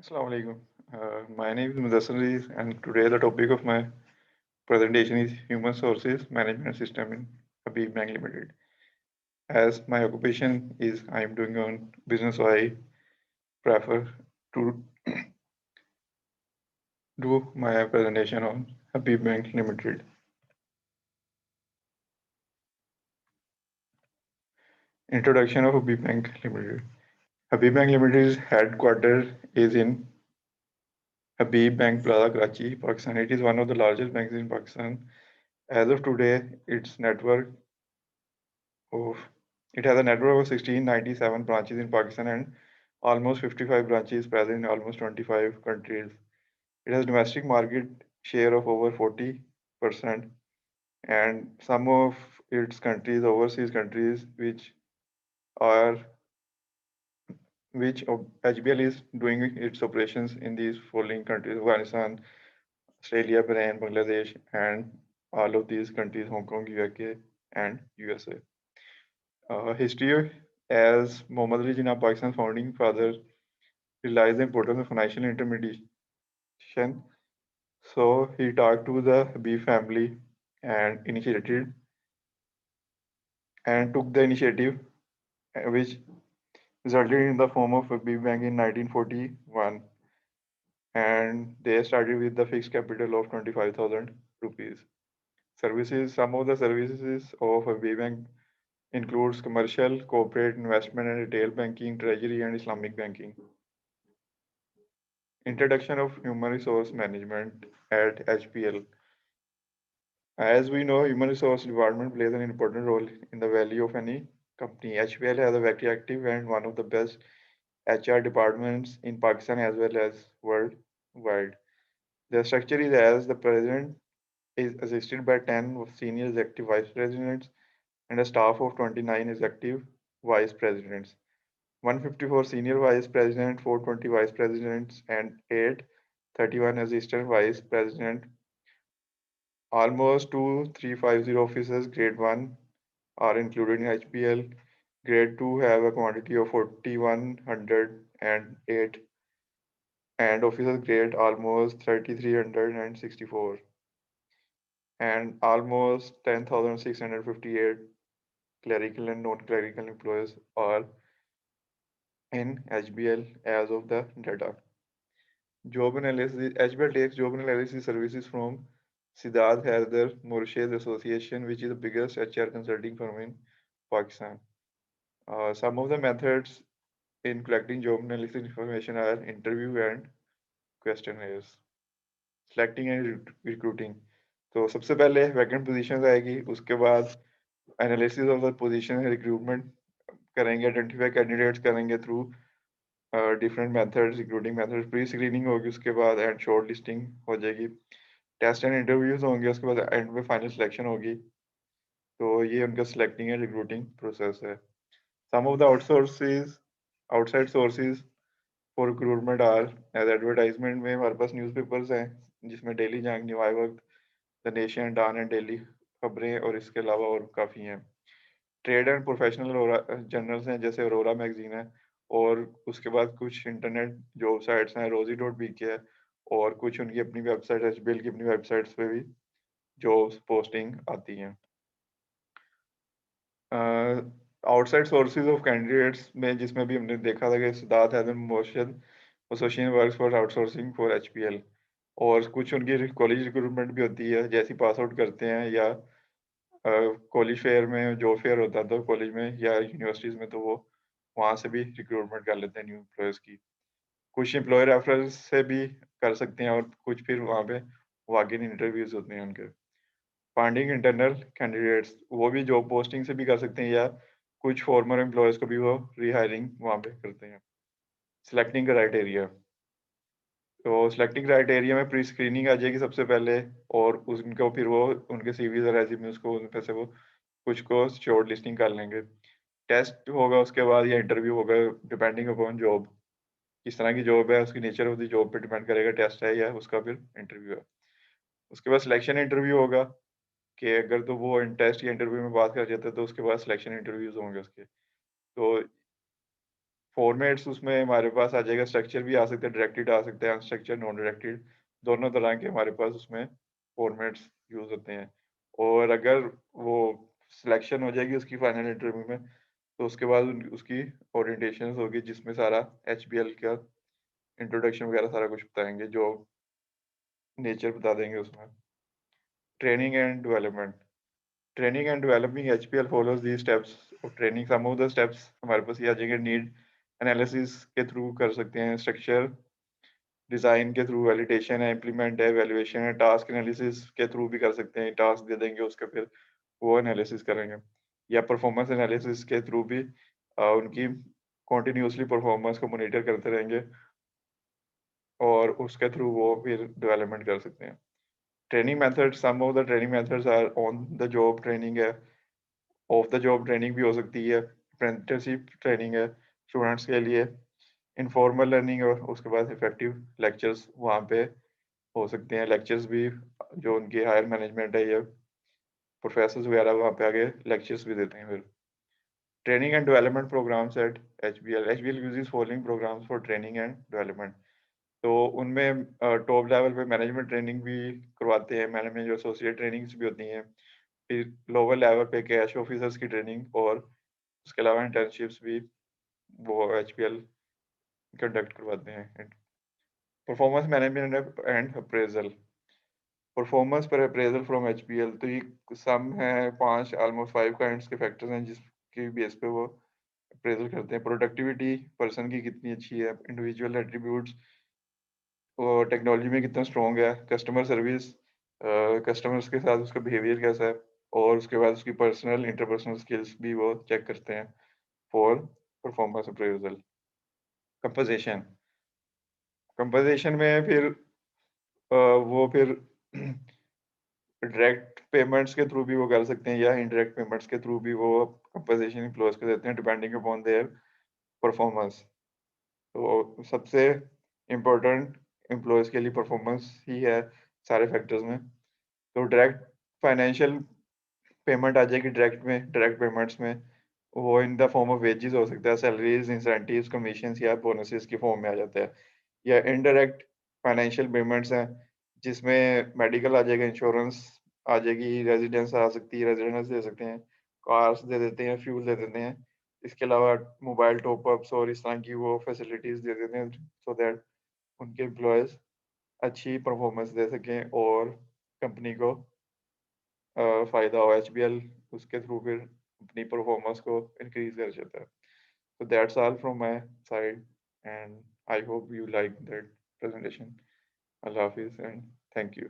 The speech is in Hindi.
Assalamu alaikum. My name is Mudassir and today the topic of my presentation is Human Sources Management System in Habib Bank Limited. As my occupation is I am doing on business, so I prefer to do my presentation on Habib Bank Limited. Introduction of Habib Bank Limited. Habib Bank Limited's headquarters is in Habib Bank Plaza, Karachi, Pakistan. It is one of the largest banks in Pakistan. As of today, its network of it has a network of 1697 branches in Pakistan and almost 55 branches present in almost 25 countries. It has domestic market share of over 40% and some of its countries, overseas countries, are which HBL is doing its operations in these following countries: Afghanistan, Australia, Bahrain, Bangladesh, and all of these countries, Hong Kong, UK, and USA. History: as Muhammad Ali Jinnah, Pakistan's founding father, realized the importance of financial intermediation, so he talked to the Habib family and initiated and took the initiative, which resulted in the form of Habib Bank in 1941, and they started with the fixed capital of 25,000 rupees. Services: some of the services of Habib Bank includes commercial, corporate, investment and retail banking, treasury and Islamic banking. Introduction of human resource management at HPL. As we know, human resource department plays an important role in the value of any company. HPL has a very active and one of the best HR departments in Pakistan as well as worldwide. The structure is as the president is assisted by 10 senior executive vice presidents and a staff of 29 executive vice presidents. 154 senior vice presidents, 420 vice presidents, and 831 assistant vice president. Almost 2350 officers grade 1 are included in HPL. Grade 2 have a quantity of 4108 and officers grade almost 3364 and almost 10,658 clerical and non-clerical employees are in HBL as of the data. Job analysis. HBL takes job analysis services from Siddharth Haider Morshed Association, which is the biggest HR consulting firm in Pakistan. Some of the methods in collecting job analysis information are interview and questionnaires. Selecting and recruiting. तो सबसे पहले वैकेंट पोजीशंस आएगी, उसके बाद analysis of the position, recruitment करेंगे, आइडेंटिफाई कैंडिडेट्स करेंगे through different methods, recruiting methods, pre screening होगी, उसके बाद एंड शॉर्ट लिस्टिंग हो जाएगी, टेस्ट एंड इंटरव्यूज होंगे, उसके बाद एंड में फाइनल सिलेक्शन होगी. तो ये उनका सिलेक्टिंग एंड रिक्रूटिंग प्रोसेस है. Some of the outside sources for recruitment are as advertisement में हमारे पास न्यूज़पेपर्स हैं जिसमें daily Jang, news Waqt, the Nation, Dawn and daily Khabrain, और इसके अलावा और काफ़ी हैं. ट्रेड एंड प्रोफेशनल जर्नल्स हैं जैसे अरोरा मैगजीन है, और उसके बाद कुछ इंटरनेट जॉब साइट्स हैं, rosie.bk है, और कुछ उनकी अपनी वेबसाइट, एचबीएल की अपनी वेबसाइट्स पे भी जॉब्स पोस्टिंग आती हैं. आउटसाइड सोर्सेज ऑफ कैंडिडेट्स में जिसमें भी हमने देखा था कि Siddharth Haider Morshed association works for outsourcing for HPL, और कुछ उनकी कॉलेज रिक्रूटमेंट भी होती है, जैसे पास आउट करते हैं या कॉलेज फेयर में जॉब फेयर होता था कॉलेज में या यूनिवर्सिटीज में, तो वो वहाँ से भी रिक्रूटमेंट कर लेते हैं न्यू एम्प्लॉयज़ की. कुछ एम्प्लॉयर रेफरेंस से भी कर सकते हैं, और कुछ फिर वहाँ पे वॉक इन इंटरव्यूज होते हैं उनके. फाइंडिंग इंटरनल कैंडिडेट्स, वो भी जॉब पोस्टिंग से भी कर सकते हैं, या कुछ फॉर्मर एम्प्लॉयज़ को भी वो रिहायरिंग वहाँ पे करते हैं. Selecting criteria. तो सिलेक्टिंग क्राइटेरिया में प्री स्क्रीनिंग आ जाएगी सबसे पहले, और उनको फिर वो उनके सीवीज और रेज्यूम्स को उन पे से वो कुछ को शॉर्ट लिस्टिंग कर लेंगे. टेस्ट होगा उसके बाद, या इंटरव्यू होगा, डिपेंडिंग अपॉन जॉब. किस तरह की जॉब है, उसकी नेचर ऑफ द जॉब पे डिपेंड करेगा, टेस्ट है या उसका फिर इंटरव्यू है. उसके बाद सिलेक्शन इंटरव्यू होगा, कि अगर तो वो टेस्ट या इंटरव्यू में बात कर जाते हैं तो उसके बाद सिलेक्शन इंटरव्यूज होंगे उसके. तो फॉर्मेट्स उसमें हमारे पास आ जाएगा, स्ट्रक्चर भी आ सकते हैं, डायरेक्टेड आ सकते हैं, अनस्ट्रक्चर्ड, नॉन डायरेक्टेड, दोनों तरह के हमारे पास उसमें फॉर्मेट्स यूज़ होते हैं। और अगर वो सिलेक्शन हो जाएगी उसकी फाइनल इंटरव्यू में, तो उसके बाद उसकी ओरिएंटेशन होगी जिसमें सारा एचबीएल का इंट्रोडक्शन वगैरह सारा कुछ बताएंगे, जो नेचर बता देंगे उसमें। Training and development, training and developing HPL follows the steps of training. Some of the steps हमारे पास ये आ जाएंगे, नीड एनालिसिस के थ्रू कर सकते हैं, स्ट्रक्चर डिजाइन के थ्रू, वैलिडेशन है, इम्प्लीमेंट है, वैल्यूएशन है, टास्क एनालिसिस के थ्रू भी कर सकते हैं, टास्क दे देंगे उसके फिर वो एनालिसिस करेंगे, या परफॉर्मेंस एनालिसिस के थ्रू भी उनकी कॉन्टिन्यूसली परफॉर्मेंस को मॉनिटर करते रहेंगे और उसके थ्रू वो फिर डेवलपमेंट कर सकते हैं। Training method, some of the training methods are on the job training है, ऑफ द जॉब ट्रेनिंग भी हो सकती है, अप्रेंटिसशिप ट्रेनिंग है स्टूडेंट्स के लिए, इनफॉर्मल लर्निंग और उसके बाद इफेक्टिव लेक्चर्स वहाँ पे हो सकते हैं। लेक्चर्स भी जो उनकी हायर मैनेजमेंट है या प्रोफेसर्स वगैरह वहाँ पे आगे लेक्चर्स भी देते हैं फिर। Training and development programmes at HBL uses following programmes for training and development. तो उनमें टॉप लेवल पे मैनेजमेंट ट्रेनिंग भी करवाते हैं, मैनेजमेंट जो एसोसिएट ट्रेनिंग्स भी होती हैं, फिर लोअर लेवल पे कैश ऑफिसर्स की ट्रेनिंग, और उसके अलावा इंटर्नशिप्स भी वो एचपीएल कंडक्ट करवाते हैं। Performance management and appraisal, performance पर अप्रेजल फ्रॉम एचपीएल, तो ये सम है 5 ऑलमोस्ट 5 काइंड्स के फैक्टर्स हैं जिसके बेस पे वो अप्रेजल करते हैं। प्रोडक्टिविटी पर्सन की कितनी अच्छी है, इंडिविजुअल एट्रीब्यूट्स, और टेक्नोलॉजी में कितना स्ट्रॉन्ग है, कस्टमर सर्विस, कस्टमर्स के साथ उसका बिहेवियर कैसा है, और उसके बाद उसकी पर्सनल इंटरपर्सनल स्किल्स भी वो चेक करते हैं for performance appraisal. Composition, composition में फिर वो फिर डायरेक्ट पेमेंट्स के थ्रू भी वो कर सकते हैं या इनडायरेक्ट पेमेंट्स के थ्रू भी वो कंपोजिशन एम्प्लॉयज को देते हैं डिपेंडिंग अपॉन देयर परफॉर्मेंस। तो सबसे इम्पोर्टेंट एम्प्लॉयज के लिए परफॉर्मेंस ही है सारे फैक्टर्स में। तो डायरेक्ट फाइनेंशियल पेमेंट आ जाएगी डायरेक्ट में, डायरेक्ट पेमेंट्स में वो in the form of wages हो सकता है, सैलरीज, इंसेंटिव्स, कमीशंस या बोनसेस की फॉर्म में आ जाता है। या इनडायरेक्ट फाइनेंशियल पेमेंट्स हैं जिसमें मेडिकल आ जाएगा, इंश्योरेंस आ जाएगी, रेजिडेंस आ सकती है, रेजिडेंस दे सकते हैं, कार्स दे देते हैं, फ्यूल दे देते हैं, इसके अलावा मोबाइल टॉपअप्स और इस तरह की वो फैसिलिटीज दे देते हैं सो दैट उनके एम्प्लॉयज अच्छी परफॉर्मेंस दे सकें और कंपनी को फ़ायदा हो। एचबीएल उसके थ्रू फिर अपनी परफॉर्मेंस को इंक्रीज कर जाता है। So that's all from my side, and I hope you like that presentation. Allah Hafiz and thank you.